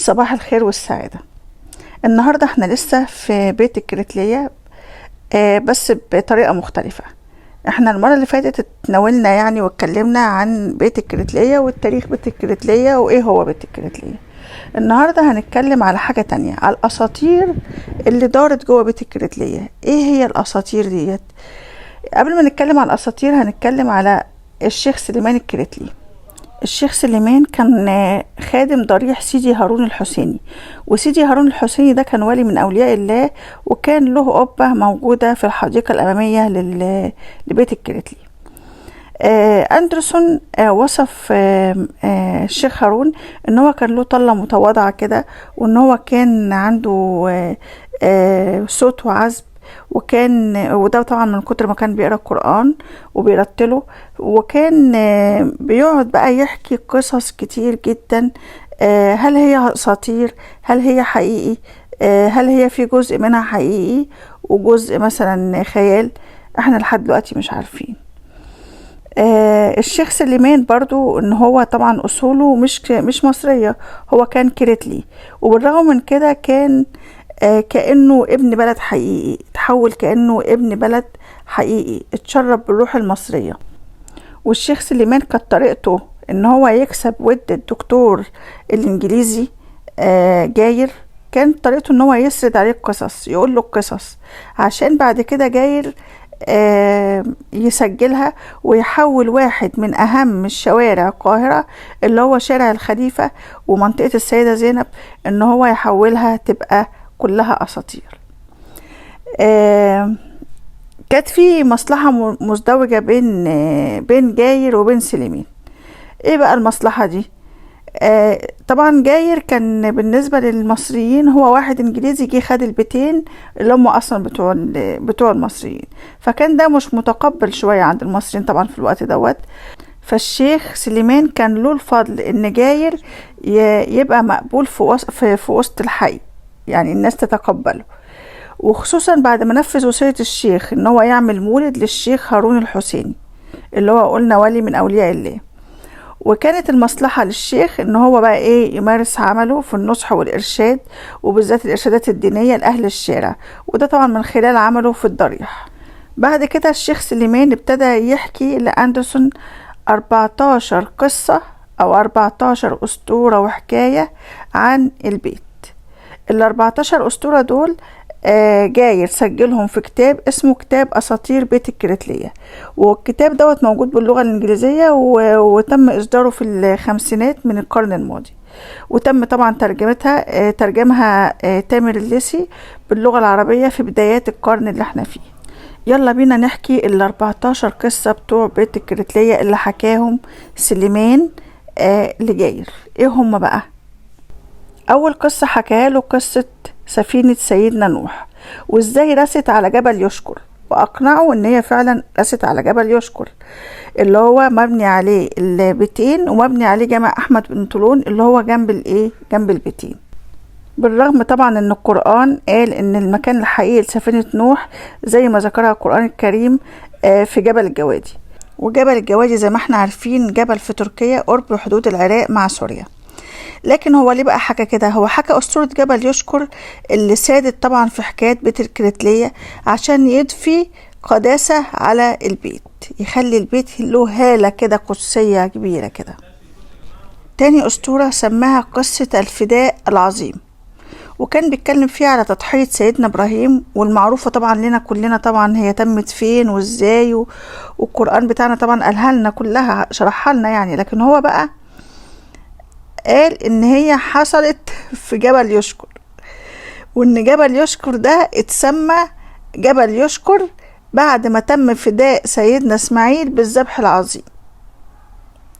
صباح الخير والسعادة. النهاردة احنا لسه في بيت الكريتلية، بس بطريقة مختلفة. احنا المرة اللي فاتت اتناولنا يعني واتكلمنا عن بيت الكريتلية والتاريخ بيت الكريتلية وايه هو بيت الكريتلية. النهاردة هنتكلم على حاجة تانية، على الأساطير اللي دارت جوه بيت الكريتلية. ايه هي الأساطير ديت؟ قبل ما نتكلم على الأساطير هنتكلم على الشيخ سليمان الكريتلي. الشيخ سليمان كان خادم ضريح سيدي هارون الحسيني، وسيدي هارون الحسيني ده كان ولي من أولياء الله، وكان له قبة موجودة في الحديقة الأمامية لبيت الكريتلي. أندرسون وصف الشيخ هارون ان هو كان له طلة متواضعة كده، وان هو كان عنده صوت وعزب، وده طبعا من كتر ما كان بيقرأ القرآن وبيرتله، وكان بيقعد بقى يحكي قصص كتير جدا. هل هي أساطير؟ هل هي حقيقي؟ هل هي في جزء منها حقيقي وجزء مثلا خيال؟ احنا لحد دلوقتي مش عارفين. الشيخ سليمان برضو ان هو طبعا اصوله مش مصرية، هو كان كريتلي، وبالرغم من كده كان كأنه ابن بلد حقيقي، تحول كأنه ابن بلد حقيقي، اتشرب بالروح المصرية. والشيخ سليمان كانت طريقته ان هو يكسب ود الدكتور الانجليزي جاير. كانت طريقته ان هو يسرد عليه القصص، يقول له القصص عشان بعد كده جاير يسجلها، ويحول واحد من اهم الشوارع القاهرة اللي هو شارع الخليفة ومنطقة السيدة زينب، ان هو يحولها تبقى كلها اساطير. كانت في مصلحة مزدوجة بين جاير وبين سليمان. ايه بقى المصلحة دي؟ طبعا جاير كان بالنسبة للمصريين هو واحد انجليزي جه خد البيتين اللي هم اصلا بتوع المصريين، فكان ده مش متقبل شوية عند المصريين طبعا في الوقت دوت. فالشيخ سليمان كان له الفضل ان جاير يبقى مقبول في وسط الحي، يعني الناس تتقبله، وخصوصا بعد ما نفذ وصية الشيخ ان هو يعمل مولد للشيخ هارون الحسيني اللي هو قلنا ولي من اولياء الله. وكانت المصلحة للشيخ ان هو بقى يمارس عمله في النصح والارشاد، وبالذات الارشادات الدينية لاهل الشارع، وده طبعا من خلال عمله في الضريح. بعد كده الشيخ سليمان ابتدى يحكي لأندرسون 14 قصة او 14 اسطورة وحكاية عن البيت. ال14 اسطورة دول جاير سجلهم في كتاب اسمه كتاب أساطير بيت الكريتلية، والكتاب دوت موجود باللغة الإنجليزية وتم إصداره في الخمسينات من القرن الماضي، وتم طبعا ترجمها تامر الليثي باللغة العربية في بدايات القرن اللي احنا فيه. يلا بينا نحكي ال14 قصة بتوع بيت الكريتلية اللي حكاهم سليمان لجاير. ايه هم بقى؟ أول قصة حكاها له قصة سفينة سيدنا نوح، وازاي رست على جبل يشكر، واقنعوا ان هي فعلا رست على جبل يشكر اللي هو مبني عليه البيتين، ومبني عليه جامع احمد بن طولون اللي هو جنب البيتين. بالرغم طبعا ان القرآن قال ان المكان الحقيقي لسفينة نوح زي ما ذكرها القرآن الكريم في جبل الجوادي، وجبل الجوادي زي ما احنا عارفين جبل في تركيا قرب حدود العراق مع سوريا. لكن هو ليه بقى حكى كده؟ هو حكى أسطورة جبل يشكر اللي سادت طبعا في حكاية بيت الكريتلية عشان يضفي قداسة على البيت، يخلي البيت له هالة كده قدسية كبيرة كده. تاني أسطورة سماها قصة الفداء العظيم، وكان بيتكلم فيها على تضحية سيدنا إبراهيم، والمعروفة طبعا لنا كلنا طبعا هي تمت فين وازاي، والقرآن بتاعنا طبعا قالها لنا كلها، شرحها لنا يعني. لكن هو بقى قال ان هي حصلت في جبل يشكر، وان جبل يشكر ده اتسمى جبل يشكر بعد ما تم فداء سيدنا اسماعيل بالذبح العظيم.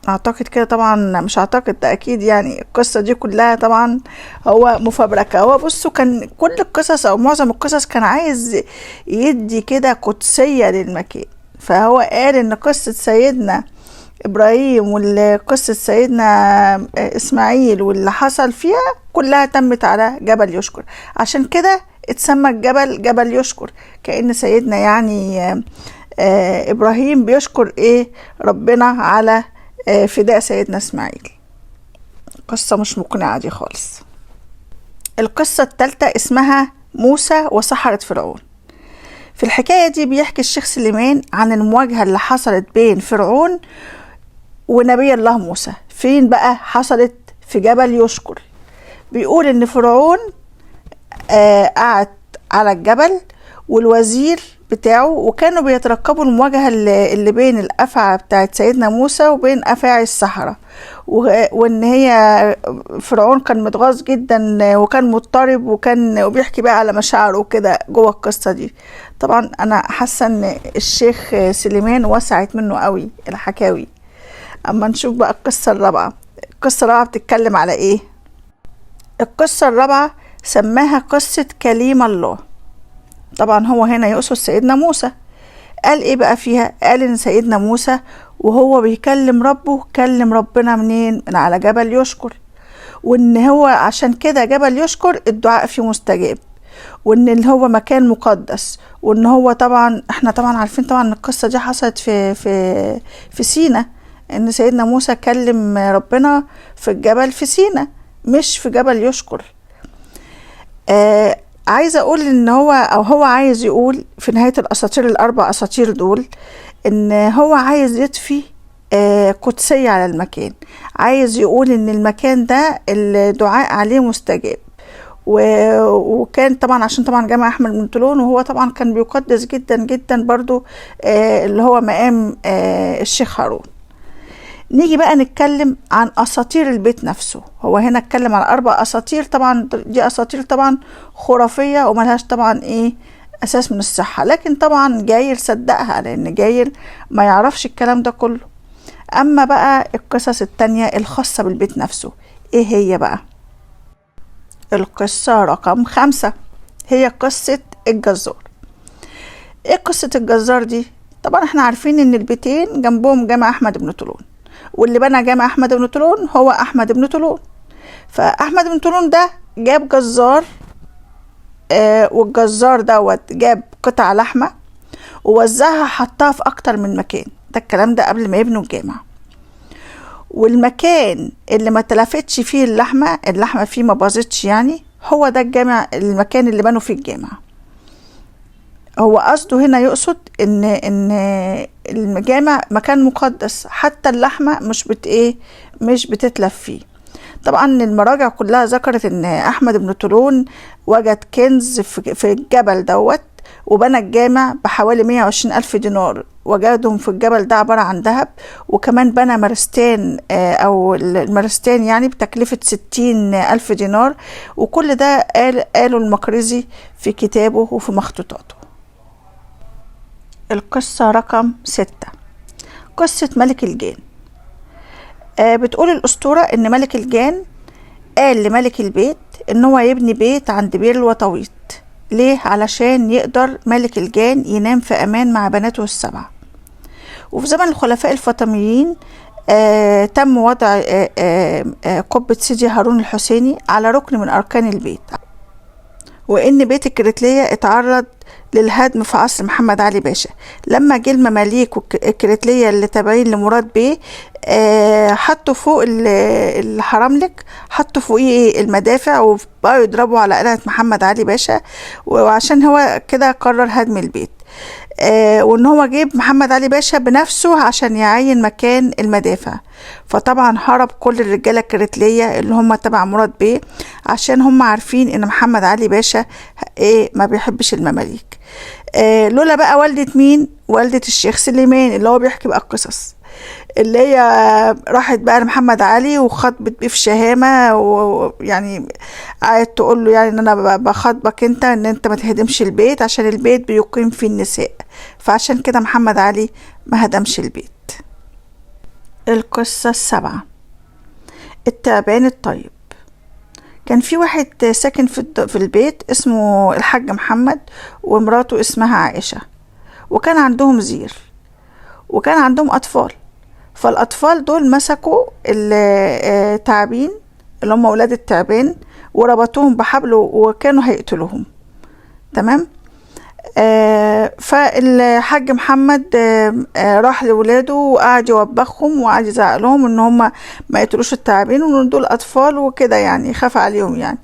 اعتقد كده طبعا، مش اعتقد، ده اكيد يعني. القصة دي كلها طبعا هو مفبركة. هو بصوا كان كل القصص او معظم القصص كان عايز يدي كده قدسية للمكان، فهو قال ان قصة سيدنا إبراهيم والقصة سيدنا إسماعيل واللي حصل فيها كلها تمت على جبل يشكر، عشان كده اتسمى الجبل جبل يشكر، كأن سيدنا يعني إبراهيم بيشكر ربنا على فداء سيدنا إسماعيل. قصة مش مقنعة دي خالص. القصة الثالثة اسمها موسى وسحرة فرعون. في الحكاية دي بيحكي الشيخ سليمان عن المواجهة اللي حصلت بين فرعون ونبي الله موسى. فين بقى حصلت؟ في جبل يشكر. بيقول ان فرعون قعد على الجبل والوزير بتاعه، وكانوا بيترقبوا المواجهة اللي بين الأفعى بتاعت سيدنا موسى وبين أفاعي السحرة، وان هي فرعون كان متغاظ جدا وكان مضطرب وبيحكي بقى على مشاعره وكده جوه القصة دي. طبعا انا حاسة ان الشيخ سليمان وسعت منه قوي الحكاوي. اما نشوف بقى القصة الرابعة. القصة الرابعة بتتكلم على ايه؟ القصة الرابعة سماها قصة كليم الله. طبعا هو هنا يقصد سيدنا موسى. قال ايه بقى فيها؟ قال ان سيدنا موسى وهو بيكلم ربه كلم ربنا منين؟ من على جبل يشكر، وان هو عشان كده جبل يشكر الدعاء فيه مستجاب، وان هو مكان مقدس، وان هو طبعا احنا طبعا عارفين طبعا القصة دي حصلت في سينا، ان سيدنا موسى كلم ربنا في الجبل في سينا مش في جبل يشكر. عايزة اقول ان هو عايز يقول في نهاية الاساطير الاربع اساطير دول ان هو عايز يضفي قدسية على المكان. عايز يقول ان المكان ده الدعاء عليه مستجاب، وكان طبعا عشان طبعا جامع احمد بن طولون، وهو طبعا كان بيقدس جدا جدا برضو اللي هو مقام الشيخ هارون. نيجي بقى نتكلم عن اساطير البيت نفسه. هو هنا اتكلم عن 4 اساطير، طبعا دي اساطير طبعا خرافية وملهاش طبعا اساس من الصحة، لكن طبعا جاير صدقها لان جاير ما يعرفش الكلام ده كله. اما بقى القصص التانية الخاصة بالبيت نفسه ايه هي بقى؟ القصة رقم 5 هي قصة الجزار. ايه قصة الجزار دي؟ طبعا احنا عارفين ان البيتين جنبهم جامع احمد بن طولون، واللي بنى جامع احمد بن طولون هو احمد بن طولون. فاحمد بن طولون ده جاب جزار، والجزار دوت جاب قطع لحمة ووزعها حطها في اكتر من مكان. ده الكلام ده قبل ما يبنوا الجامع. والمكان اللي ما تلفتش فيه اللحمة فيه ما باظتش يعني، هو ده المكان اللي بنوا فيه الجامع. هو قصده هنا يقصد ان الجامع مكان مقدس، حتى اللحمة مش بتتلف فيه. طبعا المراجع كلها ذكرت ان احمد بن طولون وجد كنز في الجبل دوت، وبنى الجامع بحوالي 120,000 دينار وجدهم في الجبل ده عبارة عن ذهب، وكمان بنى مرستين او المرستين يعني بتكلفة 60,000 دينار. وكل ده قاله المقريزي في كتابه وفي مخطوطاته. القصة رقم 6 قصة ملك الجان. بتقول الأسطورة ان ملك الجان قال لملك البيت ان هو يبني بيت عند بير الوطويط. ليه؟ علشان يقدر ملك الجان ينام في امان مع بناته ال7. وفي زمن الخلفاء الفاطميين تم وضع قبة سيدي هارون الحسيني على ركن من اركان البيت، وان بيت الكريتلية اتعرض للهدم في عصر محمد علي باشا. لما جه المماليك والكريتلية اللي تابعين لمراد بيه حطوا فوق الحرملك، حطوا فوقيه المدافع وبقوا يضربوا على قلعة محمد علي باشا، وعشان هو كده قرر هدم البيت. وان هو جيب محمد علي باشا بنفسه عشان يعين مكان المدافع. فطبعا هرب كل الرجالة الكريتلية اللي هم تبع مراد بيه، عشان هم عارفين ان محمد علي باشا ما بيحبش المماليك. لولا بقى والدة مين؟ والدة الشيخ سليمان اللي هو بيحكي بقى القصص، اللي هي راحت بقى لمحمد علي وخطبت بيه في شهامة، ويعني قعدت تقول له يعني ان انا بخاطبك انت ان انت ما تهدمش البيت عشان البيت بيقيم فيه النساء. فعشان كده محمد علي ما هدمش البيت. القصة 7 التعبان الطيب. كان في واحد ساكن في البيت اسمه الحاج محمد، ومراته اسمها عائشة، وكان عندهم زير، وكان عندهم أطفال. فالأطفال دول مسكوا التعابين اللي هم أولاد التعبان وربطوهم بحبل وكانوا هيقتلوهم. تمام. فالحاج محمد راح لولاده وقعد يوبخهم وقعد يزعق لهم ان هم ما يقتلوش التعابين وان دول اطفال وكده، يعني خاف عليهم يعني.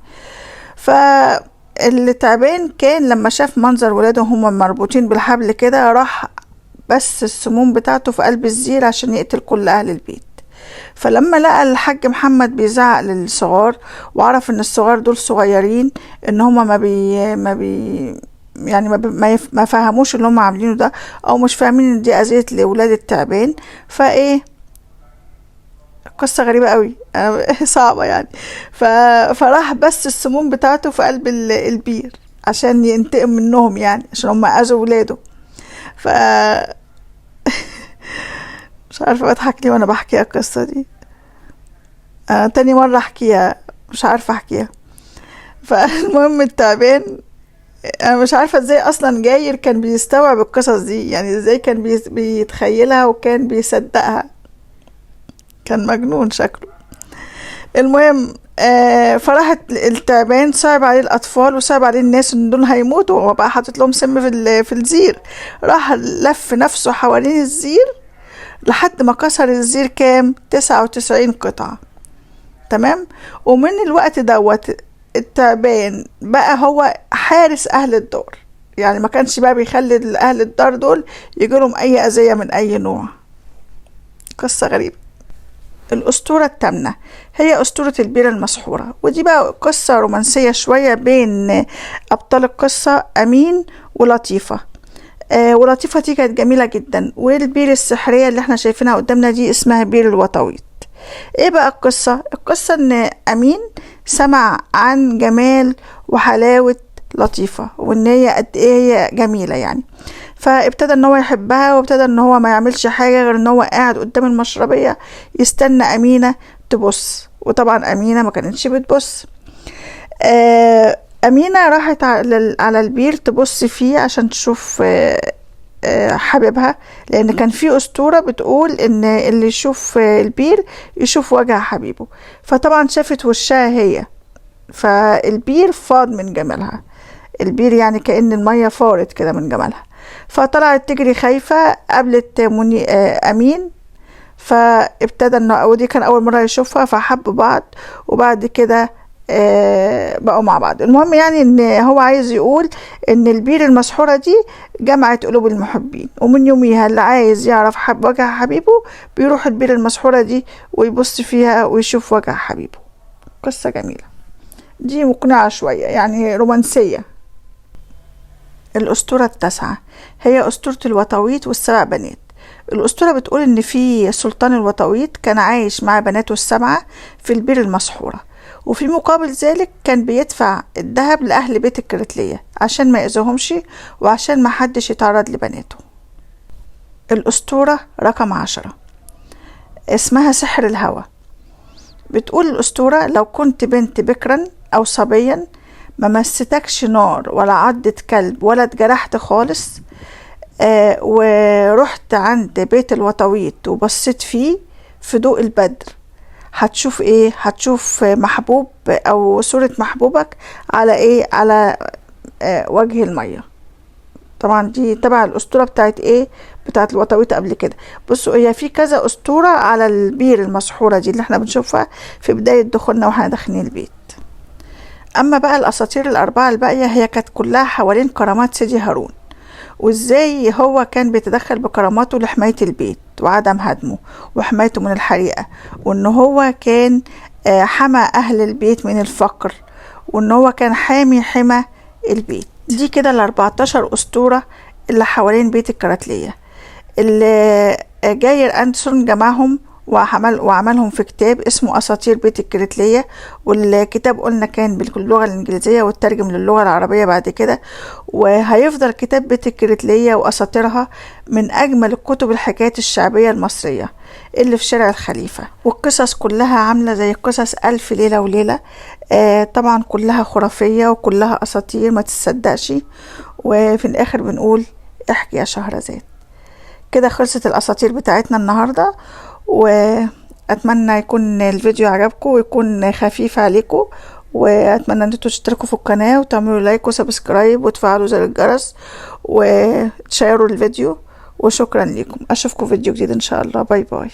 فالتعبان كان لما شاف منظر ولاده هم مربوطين بالحبل كده، راح بس السموم بتاعته في قلب الزير عشان يقتل كل اهل البيت. فلما لقى الحاج محمد بيزعق للصغار، وعرف ان الصغار دول صغيرين، ان هما يعني ما فهموش اللي هما عاملينه ده، او مش فاهمين ان دي اذية لاولاد التعبان. فايه، قصة غريبة قوي صعبة يعني. فراح بس السموم بتاعته في قلب البير عشان ينتقم منهم، يعني عشان هما اذوا ولاده. ف مش عارفة بضحك ليه وانا بحكي القصة دي. تاني مرة احكيها، مش عارفة احكيها. فالمهم التعبان، انا مش عارفة ازاي اصلا جاير كان بيستوعب القصص دي، يعني ازاي كان بيتخيلها وكان بيصدقها. كان مجنون شكله. المهم فراحت التعبان صعب عليه الاطفال وصعب عليه الناس ان دول هيموتوا، وبقى حاطط لهم سم في الزير. راح لف نفسه حوالين الزير لحد ما كسر الزير كام 99 قطعة. تمام. ومن الوقت دوت التعبان بقى هو حارس اهل الدار، يعني ما كانش بقى بيخلي اهل الدار دول يجيلهم اي اذية من اي نوع. قصة غريبة. الأسطورة الثامنة هي أسطورة البيرة المسحورة، ودي بقى قصة رومانسية شوية بين أبطال القصة أمين ولطيفة. ولطيفة دي كانت جميلة جدا. والبير السحرية اللي احنا شايفينها قدامنا دي اسمها بير الوطويط. ايه بقى القصة؟ القصة ان أمين سمع عن جمال وحلاوة لطيفة، وان هي قد ايه هي جميلة يعني. فابتدى ان هو يحبها، وابتدى ان هو ما يعملش حاجة غير ان هو قاعد قدام المشربية يستنى أمينة تبص. وطبعا أمينة ما كانتش بتبص. أمينة راحت على البير تبص فيه عشان تشوف حبيبها، لأن كان في أسطورة بتقول إن اللي يشوف البير يشوف وجه حبيبه. فطبعا شافت وشها هي، فالبير فاض من جمالها. البير يعني كأن المية فارت كده من جمالها. فطلعت تجري خايفة، قابلت أمين. فابتدى انه ودي كان اول مرة يشوفها، فحبوا بعض وبعد كده بقوا مع بعض. المهم يعني ان هو عايز يقول ان البير المسحورة دي جمعت قلوب المحبين، ومن يوميها اللي عايز يعرف وجه حبيبه بيروح البير المسحورة دي ويبص فيها ويشوف وجه حبيبه. قصة جميلة دي، مقنعة شوية يعني رومانسية. الأسطورة التاسعة هي أسطورة الوطويط والسبع بنات. الأسطورة بتقول إن في سلطان الوطويط كان عايش مع بناته السبعة في البير المسحورة، وفي مقابل ذلك كان بيدفع الذهب لأهل بيت الكرتلية عشان ما يأذوهمش وعشان ما حدش يتعرض لبناته. الأسطورة رقم 10 اسمها سحر الهوى. بتقول الأسطورة لو كنت بنت بكرا أو صبيا ما مستكش نار ولا عضت كلب ولا اتجرحت خالص، ورحت عند بيت الوطويط وبصيت فيه في ضوء البدر، هتشوف ايه؟ هتشوف محبوب او صورة محبوبك على ايه؟ على وجه المية. طبعا دي تبع الاسطورة بتاعت ايه؟ بتاعت الوطويط قبل كده. بصوا هي في كذا اسطورة على البير المسحورة دي اللي احنا بنشوفها في بداية دخولنا واحنا داخلين البيت. اما بقى الاساطير الاربعة الباقية هي كانت كلها حوالين كرامات سيدي هارون، وازاي هو كان بيتدخل بكراماته لحماية البيت وعدم هدمه وحمايته من الحريقة، وان هو كان حمى اهل البيت من الفقر، وان هو كان حمى البيت. دي كده ال14 اسطورة اللي حوالين بيت الكرتلية اللي جاير أندرسون جمعهم وعملهم في كتاب اسمه أساطير بيت الكرتلية. والكتاب قلنا كان باللغة الإنجليزية والترجم للغة العربية بعد كده، وهيفضل كتاب بيت الكرتلية وأساطيرها من أجمل الكتب الحكايات الشعبية المصرية اللي في شارع الخليفة. والقصص كلها عاملة زي قصص ألف ليلة وليلة، طبعا كلها خرافية وكلها أساطير ما تصدقش. وفي الآخر بنقول احكي يا شهرزاد. كده خلصت الأساطير بتاعتنا النهاردة، وأتمنى يكون الفيديو عجبكم ويكون خفيف عليكم، وأتمنى أن انتوا تشتركوا في القناة وتعملوا لايك وسبسكرايب وتفعلوا زر الجرس وتشيروا الفيديو. وشكرا لكم، أشوفكم فيديو جديد إن شاء الله. باي باي.